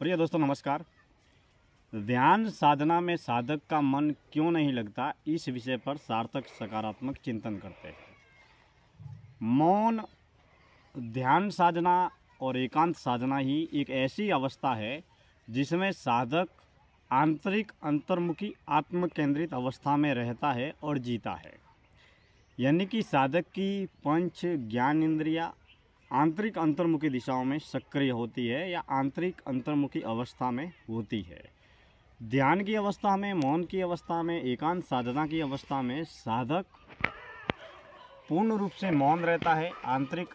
प्रिय दोस्तों नमस्कार। ध्यान साधना में साधक का मन क्यों नहीं लगता, इस विषय पर सार्थक सकारात्मक चिंतन करते हैं। मौन, ध्यान साधना और एकांत साधना ही एक ऐसी अवस्था है जिसमें साधक आंतरिक अंतर्मुखी आत्म केंद्रित अवस्था में रहता है और जीता है। यानी कि साधक की पंच ज्ञान इंद्रियां आंतरिक अंतर्मुखी दिशाओं में सक्रिय होती है या आंतरिक अंतर्मुखी अवस्था में होती है। ध्यान की अवस्था में, मौन की अवस्था में, एकांत साधना की अवस्था में साधक पूर्ण रूप से मौन रहता है, आंतरिक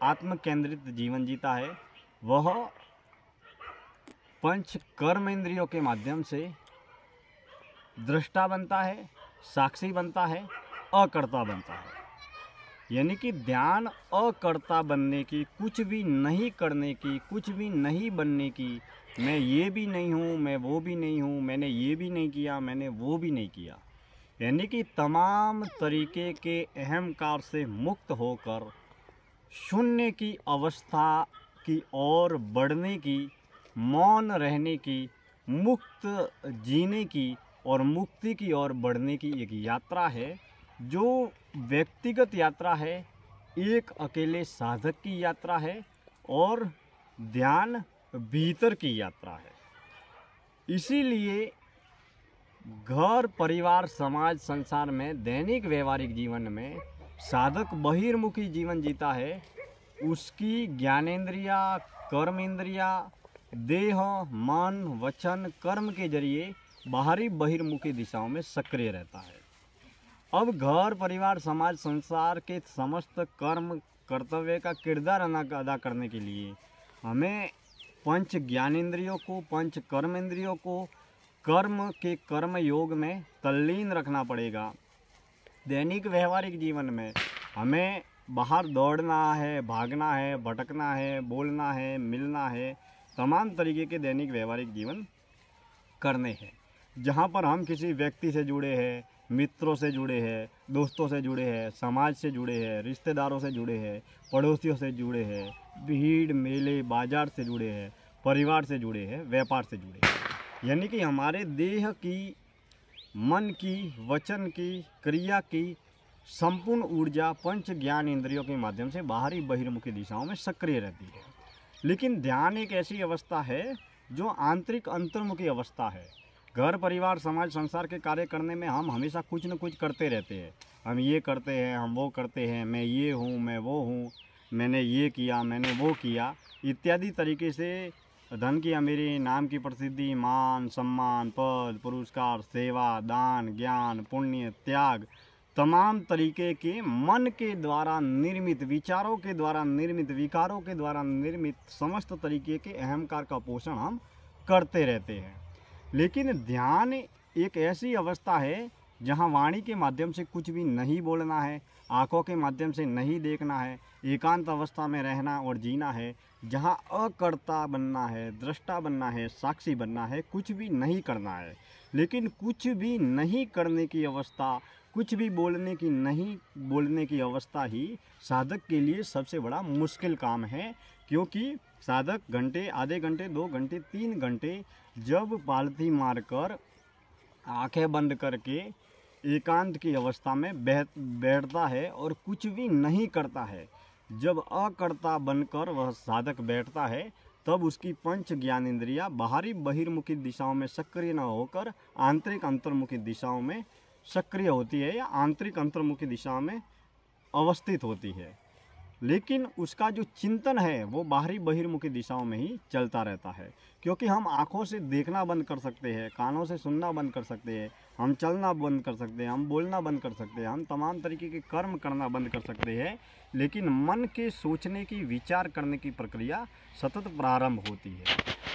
आत्म केंद्रित जीवन जीता है। वह पंच कर्म इंद्रियों के माध्यम से दृष्टा बनता है, साक्षी बनता है, अकर्ता बनता है। यानी कि ध्यान अकर्ता बनने की, कुछ भी नहीं करने की, कुछ भी नहीं बनने की, मैं ये भी नहीं हूँ, मैं वो भी नहीं हूँ, मैंने ये भी नहीं किया, मैंने वो भी नहीं किया। यानी कि तमाम तरीके के अहंकार से मुक्त होकर शून्य की अवस्था की ओर बढ़ने की, मौन रहने की, मुक्त जीने की और मुक्ति की ओर बढ़ने की एक यात्रा है, जो व्यक्तिगत यात्रा है, एक अकेले साधक की यात्रा है और ध्यान भीतर की यात्रा है। इसीलिए घर, परिवार, समाज, संसार में, दैनिक व्यवहारिक जीवन में साधक बहिर्मुखी जीवन जीता है। उसकी ज्ञानेंद्रिया, कर्म इंद्रिया, देह, मन, वचन, कर्म के जरिए बाहरी बहिर्मुखी दिशाओं में सक्रिय रहता है। अब घर, परिवार, समाज, संसार के समस्त कर्म कर्तव्य का किरदार अदा करने के लिए हमें पंच ज्ञानेंद्रियों को, पंच कर्म इंद्रियों को कर्म के कर्म योग में तल्लीन रखना पड़ेगा। दैनिक व्यवहारिक जीवन में हमें बाहर दौड़ना है, भागना है, भटकना है, बोलना है, मिलना है, तमाम तरीके के दैनिक व्यवहारिक जीवन करने हैं। जहाँ पर हम किसी व्यक्ति से जुड़े हैं, मित्रों से जुड़े हैं, दोस्तों से जुड़े हैं, समाज से जुड़े हैं, रिश्तेदारों से जुड़े हैं, पड़ोसियों से जुड़े हैं, भीड़ मेले बाजार से जुड़े हैं, परिवार से जुड़े हैं, व्यापार से जुड़े हैं। यानी कि हमारे देह की, मन की, वचन की, क्रिया की संपूर्ण ऊर्जा पंच ज्ञान इंद्रियों के माध्यम से बाहरी बहिर्मुखी दिशाओं में सक्रिय रहती है। लेकिन ध्यान एक ऐसी अवस्था है जो आंतरिक अंतर्मुखी अवस्था है। घर, परिवार, समाज, संसार के कार्य करने में हम हमेशा कुछ न कुछ करते रहते हैं। हम ये करते हैं, हम वो करते हैं, मैं ये हूँ, मैं वो हूँ, मैंने ये किया, मैंने वो किया, इत्यादि तरीके से धन की अमीरी, नाम की प्रसिद्धि, मान सम्मान, पद, पुरस्कार, सेवा, दान, ज्ञान, पुण्य, त्याग, तमाम तरीके के मन के द्वारा निर्मित, विचारों के द्वारा निर्मित, विकारों के द्वारा निर्मित समस्त तरीके के अहंकार का पोषण हम करते रहते हैं। लेकिन ध्यान एक ऐसी अवस्था है जहाँ वाणी के माध्यम से कुछ भी नहीं बोलना है, आँखों के माध्यम से नहीं देखना है, एकांत अवस्था में रहना और जीना है, जहाँ अकर्ता बनना है, दृष्टा बनना है, साक्षी बनना है, कुछ भी नहीं करना है। लेकिन कुछ भी नहीं करने की अवस्था, कुछ भी बोलने की नहीं बोलने की अवस्था ही साधक के लिए सबसे बड़ा मुश्किल काम है। क्योंकि साधक घंटे, आधे घंटे, 2 घंटे, 3 घंटे जब पालथी मारकर आंखें बंद करके एकांत की अवस्था में बैठता है और कुछ भी नहीं करता है, जब अकर्ता बनकर वह साधक बैठता है, तब उसकी पंच ज्ञान इंद्रियां बाहरी बहिर्मुखी दिशाओं में सक्रिय न होकर आंतरिक अंतर्मुखी दिशाओं में सक्रिय होती है या आंतरिक अंतर्मुखी दिशा में अवस्थित होती है। लेकिन उसका जो चिंतन है वो बाहरी बहिर्मुखी दिशाओं में ही चलता रहता है। क्योंकि हम आँखों से देखना बंद कर सकते हैं, कानों से सुनना बंद कर सकते हैं, हम चलना बंद कर सकते हैं, हम बोलना बंद कर सकते हैं, हम तमाम तरीके के कर्म करना बंद कर सकते हैं, लेकिन मन के सोचने की, विचार करने की प्रक्रिया सतत प्रारंभ होती है।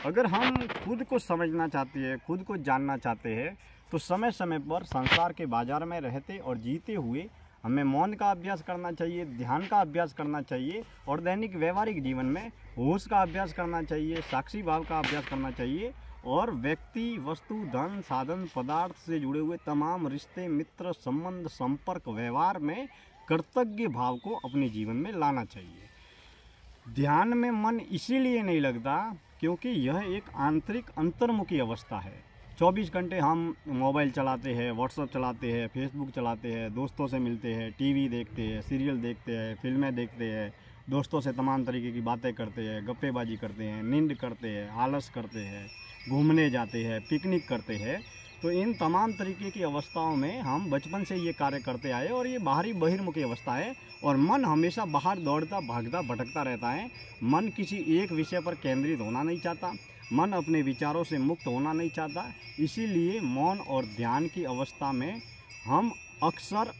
अगर हम खुद को समझना चाहते हैं, खुद को जानना चाहते हैं, तो समय समय पर संसार के बाजार में रहते और जीते हुए हमें मौन का अभ्यास करना चाहिए, ध्यान का अभ्यास करना चाहिए और दैनिक व्यवहारिक जीवन में होश का अभ्यास करना चाहिए, साक्षी भाव का अभ्यास करना चाहिए और व्यक्ति, वस्तु, धन, साधन, पदार्थ से जुड़े हुए तमाम रिश्ते, मित्र, संबंध, संपर्क, व्यवहार में कर्तव्य भाव को अपने जीवन में लाना चाहिए। ध्यान में मन इसीलिए नहीं लगता क्योंकि यह एक आंतरिक अंतर्मुखी अवस्था है। 24 घंटे हम मोबाइल चलाते हैं, व्हाट्सएप चलाते हैं, फेसबुक चलाते हैं, दोस्तों से मिलते हैं, टीवी देखते हैं, सीरियल देखते हैं, फिल्में देखते हैं, दोस्तों से तमाम तरीके की बातें करते हैं, गप्पेबाजी करते हैं, नींद करते हैं, आलस करते हैं, घूमने जाते हैं, पिकनिक करते हैं। तो इन तमाम तरीके की अवस्थाओं में हम बचपन से ये कार्य करते आए और ये बाहरी बहिर्मुखी अवस्था है। और मन हमेशा बाहर दौड़ता भागता भटकता रहता है। मन किसी एक विषय पर केंद्रित होना नहीं चाहता, मन अपने विचारों से मुक्त होना नहीं चाहता। इसीलिए मौन और ध्यान की अवस्था में हम अक्सर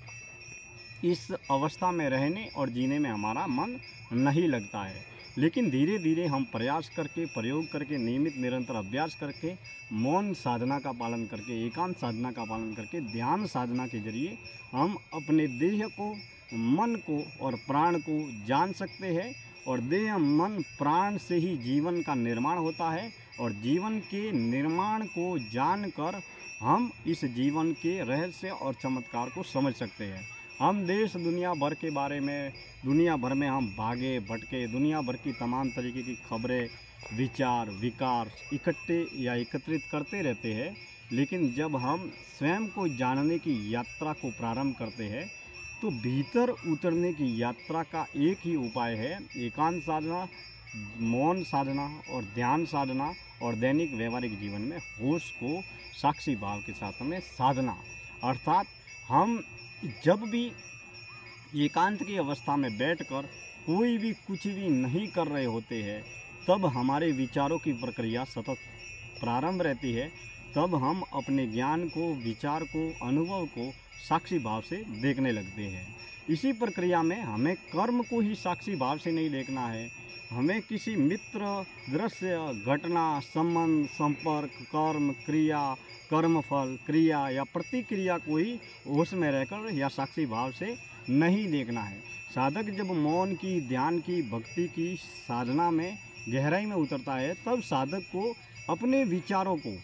इस अवस्था में रहने और जीने में हमारा मन नहीं लगता है। लेकिन धीरे धीरे हम प्रयास करके, प्रयोग करके, नियमित निरंतर अभ्यास करके, मौन साधना का पालन करके, एकांत साधना का पालन करके, ध्यान साधना के जरिए हम अपने देह को, मन को और प्राण को जान सकते हैं। और देह, मन, प्राण से ही जीवन का निर्माण होता है। और जीवन के निर्माण को जानकर हम इस जीवन के रहस्य और चमत्कार को समझ सकते हैं। हम देश दुनिया भर के बारे में, दुनिया भर में हम भागे भटके, दुनिया भर की तमाम तरीके की खबरें, विचार, विकार इकट्ठे या एकत्रित करते रहते हैं। लेकिन जब हम स्वयं को जानने की यात्रा को प्रारंभ करते हैं तो भीतर उतरने की यात्रा का एक ही उपाय है, एकांत साधना, मौन साधना और ध्यान साधना और दैनिक व्यवहारिक जीवन में होश को साक्षी भाव के साथ में साधना। अर्थात हम जब भी एकांत की अवस्था में बैठकर कोई भी कुछ भी नहीं कर रहे होते हैं, तब हमारे विचारों की प्रक्रिया सतत प्रारंभ रहती है। तब हम अपने ज्ञान को, विचार को, अनुभव को साक्षी भाव से देखने लगते हैं। इसी प्रक्रिया में हमें कर्म को ही साक्षी भाव से नहीं देखना है। हमें किसी मित्र, दृश्य, घटना, संबंध, संपर्क, कर्म, क्रिया, कर्मफल, क्रिया या प्रतिक्रिया को ही होश में रहकर या साक्षी भाव से नहीं देखना है। साधक जब मौन की, ध्यान की, भक्ति की साधना में गहराई में उतरता है, तब साधक को अपने विचारों को,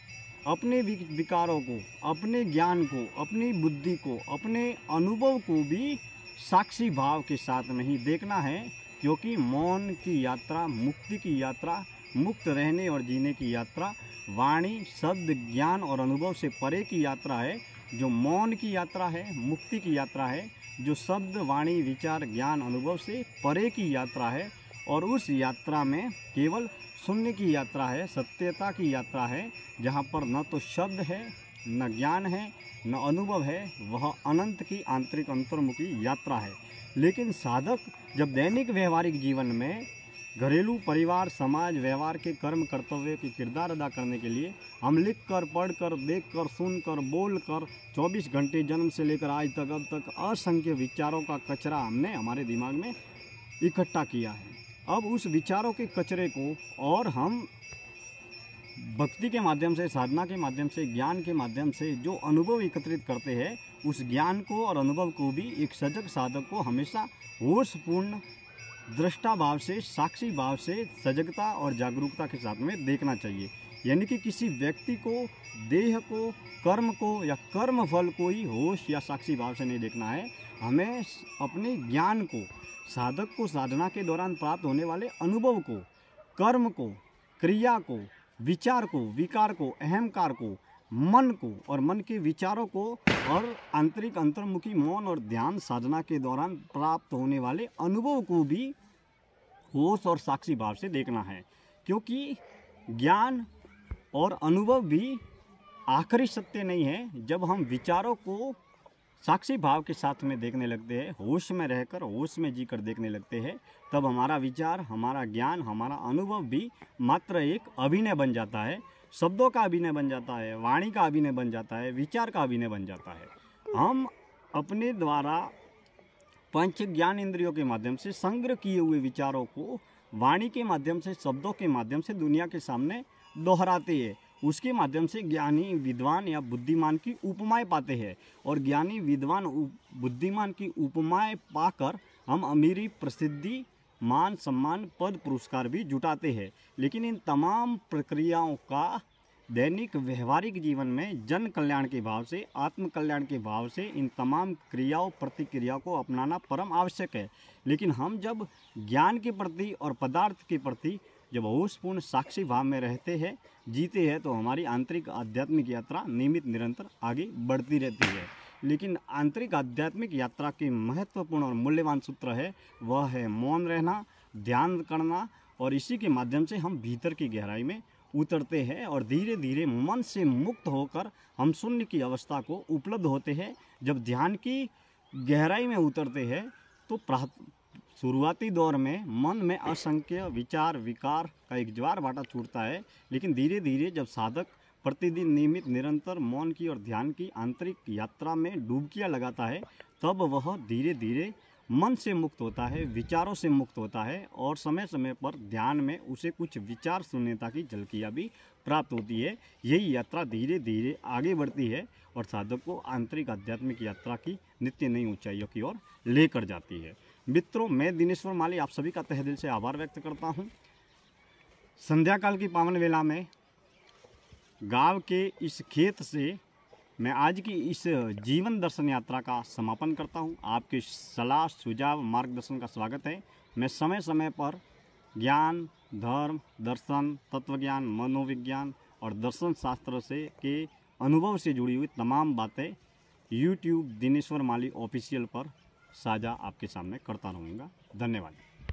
अपने विकारों को, अपने ज्ञान को, अपनी बुद्धि को, अपने अनुभव को भी साक्षी भाव के साथ में ही देखना है। क्योंकि मौन की यात्रा, मुक्ति की यात्रा, मुक्त रहने और जीने की यात्रा वाणी, शब्द, ज्ञान और अनुभव से परे की यात्रा है। जो मौन की यात्रा है, मुक्ति की यात्रा है, जो शब्द, वाणी, विचार, ज्ञान, अनुभव से परे की यात्रा है। और उस यात्रा में केवल शून्य की यात्रा है, सत्यता की यात्रा है, जहाँ पर न तो शब्द है, न ज्ञान है, न अनुभव है। वह अनंत की आंतरिक अंतर्मुखी यात्रा है। लेकिन साधक जब दैनिक व्यवहारिक जीवन में घरेलू, परिवार, समाज, व्यवहार के कर्म, कर्तव्य के किरदार अदा करने के लिए हम लिख कर, पढ़ कर, देख कर, सुन कर, बोल कर 24 घंटे जन्म से लेकर आज तक, अब तक असंख्य विचारों का कचरा हमने हमारे दिमाग में इकट्ठा किया है। अब उस विचारों के कचरे को और हम भक्ति के माध्यम से, साधना के माध्यम से, ज्ञान के माध्यम से जो अनुभव एकत्रित करते हैं, उस ज्ञान को और अनुभव को भी एक सजग साधक को हमेशा होशपूर्ण दृष्टा भाव से, साक्षी भाव से, सजगता और जागरूकता के साथ में देखना चाहिए। यानी कि किसी व्यक्ति को, देह को, कर्म को या कर्म फल को ही होश या साक्षी भाव से नहीं देखना है। हमें अपने ज्ञान को, साधक को साधना के दौरान प्राप्त होने वाले अनुभव को, कर्म को, क्रिया को, विचार को, विकार को, अहंकार को, मन को और मन के विचारों को और आंतरिक अंतर्मुखी मौन और ध्यान साधना के दौरान प्राप्त होने वाले अनुभव को भी होश और साक्षी भाव से देखना है। क्योंकि ज्ञान और अनुभव भी आखिरी सत्य नहीं है। जब हम विचारों को साक्षी भाव के साथ में देखने लगते हैं, होश में रहकर, होश में जीकर देखने लगते हैं, तब हमारा विचार, हमारा ज्ञान, हमारा अनुभव भी मात्र एक अभिनय बन जाता है। शब्दों का अभिनय बन जाता है, वाणी का अभिनय बन जाता है, विचार का अभिनय बन जाता है। हम अपने द्वारा पंच ज्ञान इंद्रियों के माध्यम से संग्रह किए हुए विचारों को वाणी के माध्यम से, शब्दों के माध्यम से दुनिया के सामने दोहराते हैं। उसके माध्यम से ज्ञानी, विद्वान या बुद्धिमान की उपमाएं पाते हैं। और ज्ञानी, विद्वान, बुद्धिमान की उपमाएं पाकर हम अमीरी, प्रसिद्धि, मान, सम्मान, पद, पुरस्कार भी जुटाते हैं। लेकिन इन तमाम प्रक्रियाओं का दैनिक व्यवहारिक जीवन में जन कल्याण के भाव से, आत्म कल्याण के भाव से इन तमाम क्रियाओं, प्रतिक्रियाओं को अपनाना परम आवश्यक है। लेकिन हम जब ज्ञान के प्रति और पदार्थ के प्रति जब होशपूर्ण साक्षी भाव में रहते हैं, जीते हैं, तो हमारी आंतरिक आध्यात्मिक यात्रा नियमित निरंतर आगे बढ़ती रहती है। लेकिन आंतरिक आध्यात्मिक यात्रा के महत्वपूर्ण और मूल्यवान सूत्र है, वह है मौन रहना, ध्यान करना, और इसी के माध्यम से हम भीतर की गहराई में उतरते हैं और धीरे धीरे मन से मुक्त होकर हम शून्य की अवस्था को उपलब्ध होते हैं। जब ध्यान की गहराई में उतरते हैं तो शुरुआती दौर में मन में असंख्य विचार विकार का एक ज्वार भाटा छूटता है, लेकिन धीरे धीरे जब साधक प्रतिदिन नियमित निरंतर मौन की और ध्यान की आंतरिक यात्रा में डुबकियां लगाता है, तब वह धीरे धीरे मन से मुक्त होता है, विचारों से मुक्त होता है, और समय समय पर ध्यान में उसे कुछ विचार शून्यता की झलकियाँ भी प्राप्त होती है। यही यात्रा धीरे धीरे आगे बढ़ती है और साधक को आंतरिक आध्यात्मिक यात्रा की नित्य नई ऊंचाइयों की ओर लेकर जाती है। मित्रों, मैं दिनेश्वर माली आप सभी का तहे दिल से आभार व्यक्त करता हूँ। संध्या काल की पावन वेला में गांव के इस खेत से मैं आज की इस जीवन दर्शन यात्रा का समापन करता हूं। आपके सलाह सुझाव मार्गदर्शन का स्वागत है। मैं समय समय पर ज्ञान, धर्म, दर्शन, तत्वज्ञान, मनोविज्ञान और दर्शन शास्त्र से के अनुभव से जुड़ी हुई तमाम बातें YouTube दिनेश्वर माली ऑफिशियल पर साझा आपके सामने करता रहूँगा। धन्यवाद।